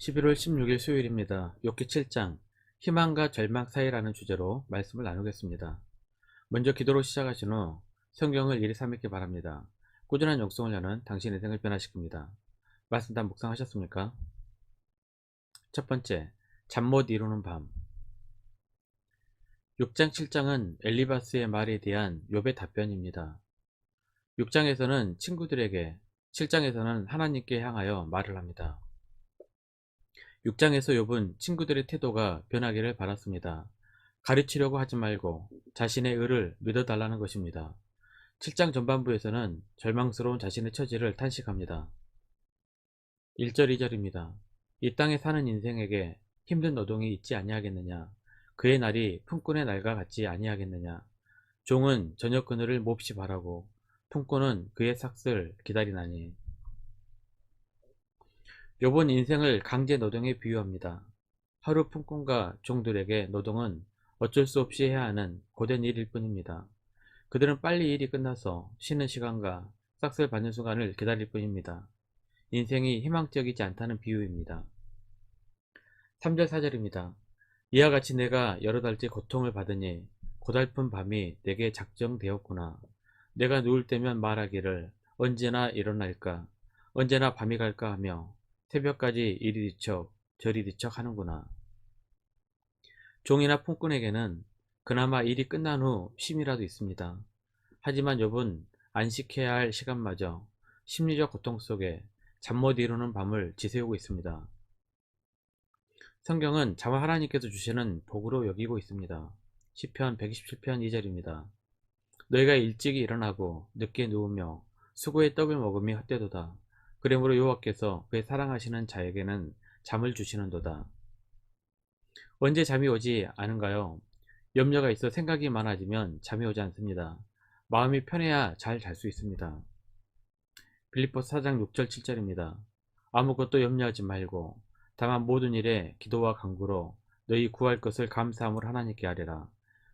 11월 16일 수요일입니다. 욥기 7장 희망과 절망 사이라는 주제로 말씀을 나누겠습니다. 먼저 기도로 시작하신 후 성경을 이리 삼읽기 바랍니다. 꾸준한 영성을 여는 당신의 인생을 변화시킵니다. 말씀 다 묵상하셨습니까? 첫 번째, 잠 못 이루는 밤. 6장 7장은 엘리바스의 말에 대한 욥의 답변입니다. 6장에서는 친구들에게, 7장에서는 하나님께 향하여 말을 합니다. 6장에서 욥은 친구들의 태도가 변하기를 바랐습니다. 가르치려고 하지 말고 자신의 의를 믿어달라는 것입니다. 7장 전반부에서는 절망스러운 자신의 처지를 탄식합니다. 1절 2절입니다. 이 땅에 사는 인생에게 힘든 노동이 있지 아니하겠느냐. 그의 날이 품꾼의 날과 같지 아니하겠느냐. 종은 저녁 그늘을 몹시 바라고 품꾼은 그의 삭슬 기다리나니. 욥은 인생을 강제 노동에 비유합니다. 하루 품꾼과 종들에게 노동은 어쩔 수 없이 해야 하는 고된 일일 뿐입니다. 그들은 빨리 일이 끝나서 쉬는 시간과 싹쓸 받는 순간을 기다릴 뿐입니다. 인생이 희망적이지 않다는 비유입니다. 3절 4절입니다. 이와 같이 내가 여러 달째 고통을 받으니 고달픈 밤이 내게 작정되었구나. 내가 누울 때면 말하기를 언제나 일어날까, 언제나 밤이 갈까 하며 새벽까지 이리 뒤척 저리 뒤척 하는구나. 종이나 품꾼에게는 그나마 일이 끝난 후 쉼이라도 있습니다. 하지만 욥은 안식해야 할 시간마저 심리적 고통 속에 잠 못 이루는 밤을 지새우고 있습니다. 성경은 잠을 하나님께서 주시는 복으로 여기고 있습니다. 시편 127편 2절입니다. 너희가 일찍이 일어나고 늦게 누우며 수고의 떡을 먹음이 헛되도다. 그러므로 여호와께서 그의 사랑하시는 자에게는 잠을 주시는도다. 언제 잠이 오지 않은가요? 염려가 있어 생각이 많아지면 잠이 오지 않습니다. 마음이 편해야 잘 잘 수 있습니다. 빌립보서 4장 6절 7절입니다. 아무것도 염려하지 말고 다만 모든 일에 기도와 간구로 너희 구할 것을 감사함으로 하나님께 아뢰라.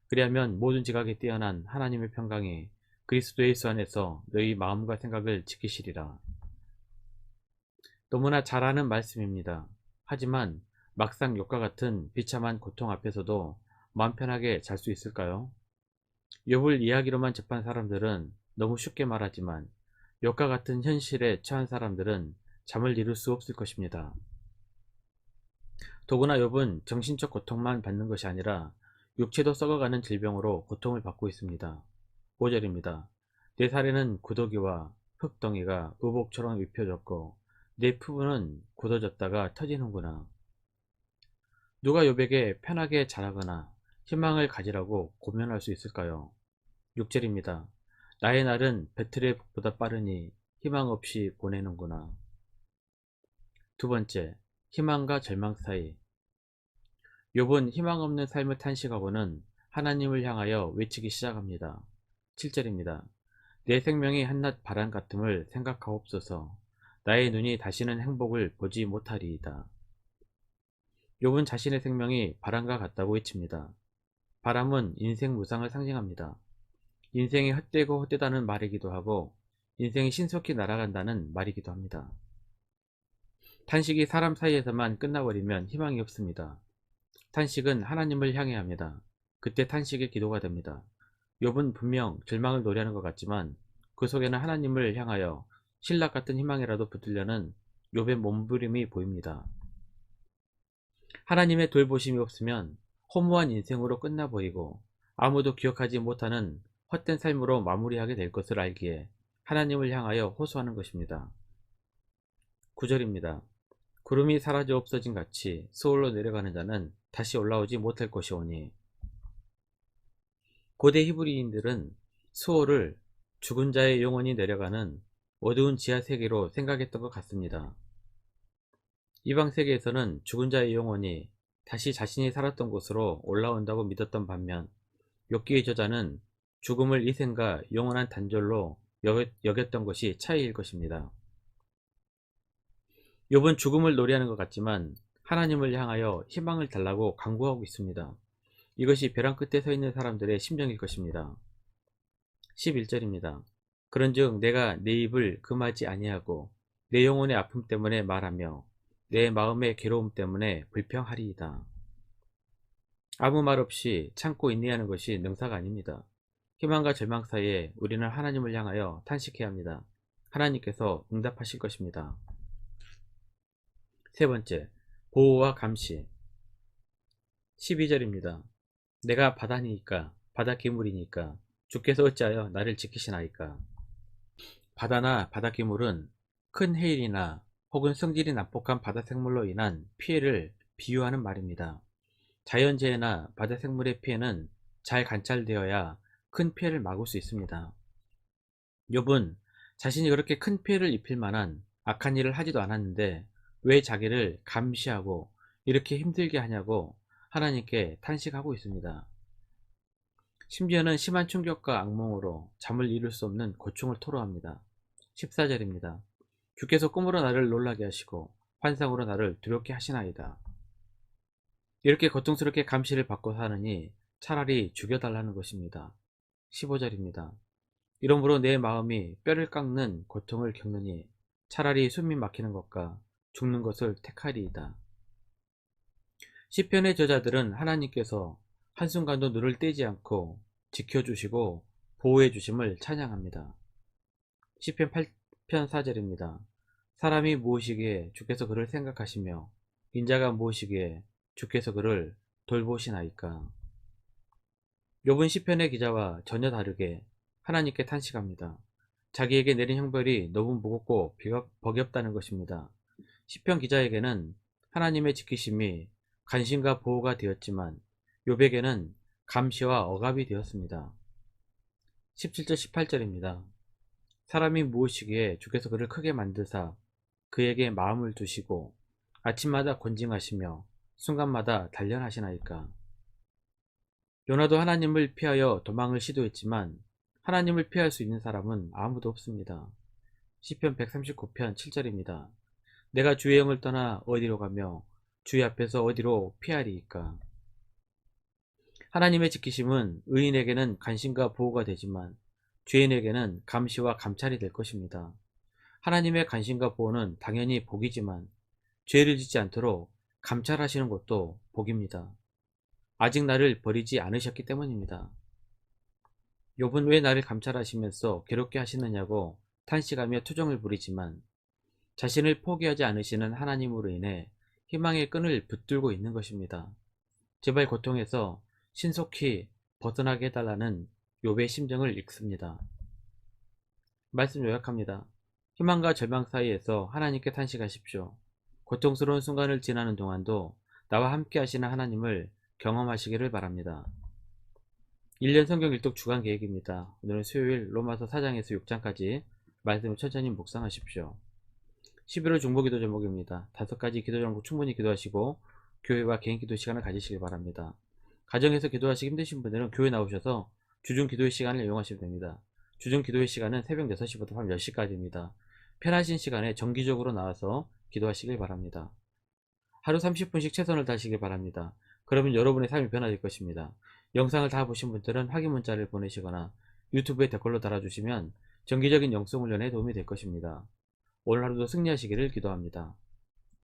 그리하면 모든 지각에 뛰어난 하나님의 평강이 그리스도 예수 안에서 너희 마음과 생각을 지키시리라. 너무나 잘 아는 말씀입니다. 하지만 막상 욥과 같은 비참한 고통 앞에서도 마음 편하게 잘 수 있을까요? 욥을 이야기로만 접한 사람들은 너무 쉽게 말하지만 욥과 같은 현실에 처한 사람들은 잠을 이룰 수 없을 것입니다. 더구나 욥은 정신적 고통만 받는 것이 아니라 육체도 썩어가는 질병으로 고통을 받고 있습니다. 5절입니다. 내 살에는 구더기와 흙덩이가 의복처럼 입혀졌고 내 피부는 굳어졌다가 터지는구나. 누가 욥에게 편하게 자라거나 희망을 가지라고 고면할 수 있을까요? 6절입니다. 나의 날은 배틀의 북보다 빠르니 희망 없이 보내는구나. 두 번째, 희망과 절망 사이. 욥은 희망 없는 삶을 탄식하고는 하나님을 향하여 외치기 시작합니다. 7절입니다. 내 생명이 한낱 바람 같음을 생각하옵소서. 나의 눈이 다시는 행복을 보지 못하리이다. 욥은 자신의 생명이 바람과 같다고 외칩니다. 바람은 인생 무상을 상징합니다. 인생이 헛되고 헛되다는 말이기도 하고 인생이 신속히 날아간다는 말이기도 합니다. 탄식이 사람 사이에서만 끝나버리면 희망이 없습니다. 탄식은 하나님을 향해 합니다. 그때 탄식의 기도가 됩니다. 욥은 분명 절망을 노래하는 것 같지만 그 속에는 하나님을 향하여 신락 같은 희망이라도 붙들려는 욥의 몸부림이 보입니다. 하나님의 돌보심이 없으면 허무한 인생으로 끝나버리고 아무도 기억하지 못하는 헛된 삶으로 마무리하게 될 것을 알기에 하나님을 향하여 호소하는 것입니다. 9절입니다. 구름이 사라져 없어진 같이 수월로 내려가는 자는 다시 올라오지 못할 것이오니. 고대 히브리인들은 수월을 죽은 자의 영혼이 내려가는 어두운 지하 세계로 생각했던 것 같습니다. 이방 세계에서는 죽은 자의 영혼이 다시 자신이 살았던 곳으로 올라온다고 믿었던 반면 욥기의 저자는 죽음을 이생과 영원한 단절로 여겼던 것이 차이일 것입니다. 욥은 죽음을 노래하는 것 같지만 하나님을 향하여 희망을 달라고 간구하고 있습니다. 이것이 벼랑 끝에 서 있는 사람들의 심정일 것입니다. 11절입니다. 그런즉 내가 내 입을 금하지 아니하고 내 영혼의 아픔 때문에 말하며 내 마음의 괴로움 때문에 불평하리이다. 아무 말 없이 참고 인내하는 것이 능사가 아닙니다. 희망과 절망 사이에 우리는 하나님을 향하여 탄식해야 합니다. 하나님께서 응답하실 것입니다. 세 번째, 보호와 감시. 12절입니다. 내가 바다니까 바다 기물이니까 주께서 어찌하여 나를 지키시나이까. 바다나 바다 기물은 큰 해일이나 혹은 성질이 난폭한 바다 생물로 인한 피해를 비유하는 말입니다. 자연재해나 바다 생물의 피해는 잘 관찰되어야 큰 피해를 막을 수 있습니다. 욥은 자신이 그렇게 큰 피해를 입힐 만한 악한 일을 하지도 않았는데 왜 자기를 감시하고 이렇게 힘들게 하냐고 하나님께 탄식하고 있습니다. 심지어는 심한 충격과 악몽으로 잠을 이룰 수 없는 고충을 토로합니다. 14절입니다. 주께서 꿈으로 나를 놀라게 하시고 환상으로 나를 두렵게 하시나이다. 이렇게 고통스럽게 감시를 받고 사느니 차라리 죽여달라는 것입니다. 15절입니다. 이러므로 내 마음이 뼈를 깎는 고통을 겪느니 차라리 숨이 막히는 것과 죽는 것을 택하리이다. 시편의 저자들은 하나님께서 한순간도 눈을 떼지 않고 지켜주시고 보호해 주심을 찬양합니다. 시편 8편 4절입니다. 사람이 무엇이기에 주께서 그를 생각하시며 인자가 무엇이기에 주께서 그를 돌보시나이까. 욥은 시편의 기자와 전혀 다르게 하나님께 탄식합니다. 자기에게 내린 형벌이 너무 무겁고 버겁다는 것입니다. 시편 기자에게는 하나님의 지키심이 간신과 보호가 되었지만 욥에게는 감시와 억압이 되었습니다. 17절 18절입니다. 사람이 무엇이기에 주께서 그를 크게 만드사 그에게 마음을 두시고 아침마다 권징하시며 순간마다 단련하시나이까. 요나도 하나님을 피하여 도망을 시도했지만 하나님을 피할 수 있는 사람은 아무도 없습니다. 시편 139편 7절입니다. 내가 주의 영을 떠나 어디로 가며 주의 앞에서 어디로 피하리이까. 하나님의 지키심은 의인에게는 간신과 보호가 되지만 죄인에게는 감시와 감찰이 될 것입니다. 하나님의 간신과 보호는 당연히 복이지만 죄를 짓지 않도록 감찰하시는 것도 복입니다. 아직 나를 버리지 않으셨기 때문입니다. 욥은 왜 나를 감찰하시면서 괴롭게 하시느냐고 탄식하며 투정을 부리지만 자신을 포기하지 않으시는 하나님으로 인해 희망의 끈을 붙들고 있는 것입니다. 제발 고통에서 신속히 벗어나게 해달라는 욥의 심정을 읽습니다. 말씀 요약합니다. 희망과 절망 사이에서 하나님께 탄식하십시오. 고통스러운 순간을 지나는 동안도 나와 함께 하시는 하나님을 경험하시기를 바랍니다. 1년 성경 일독 주간 계획입니다. 오늘은 수요일 로마서 4장에서 6장까지 말씀을 천천히 묵상하십시오. 11월 중보기도 제목입니다. 5가지 기도 제목 충분히 기도하시고 교회와 개인 기도 시간을 가지시길 바랍니다. 가정에서 기도하시기 힘드신 분들은 교회 나오셔서 주중 기도의 시간을 이용하시면 됩니다. 주중 기도의 시간은 새벽 6시부터 밤 10시까지입니다. 편하신 시간에 정기적으로 나와서 기도하시길 바랍니다. 하루 30분씩 최선을 다하시길 바랍니다. 그러면 여러분의 삶이 변화될 것입니다. 영상을 다 보신 분들은 확인 문자를 보내시거나 유튜브에 댓글로 달아주시면 정기적인 영성 훈련에 도움이 될 것입니다. 오늘 하루도 승리하시기를 기도합니다.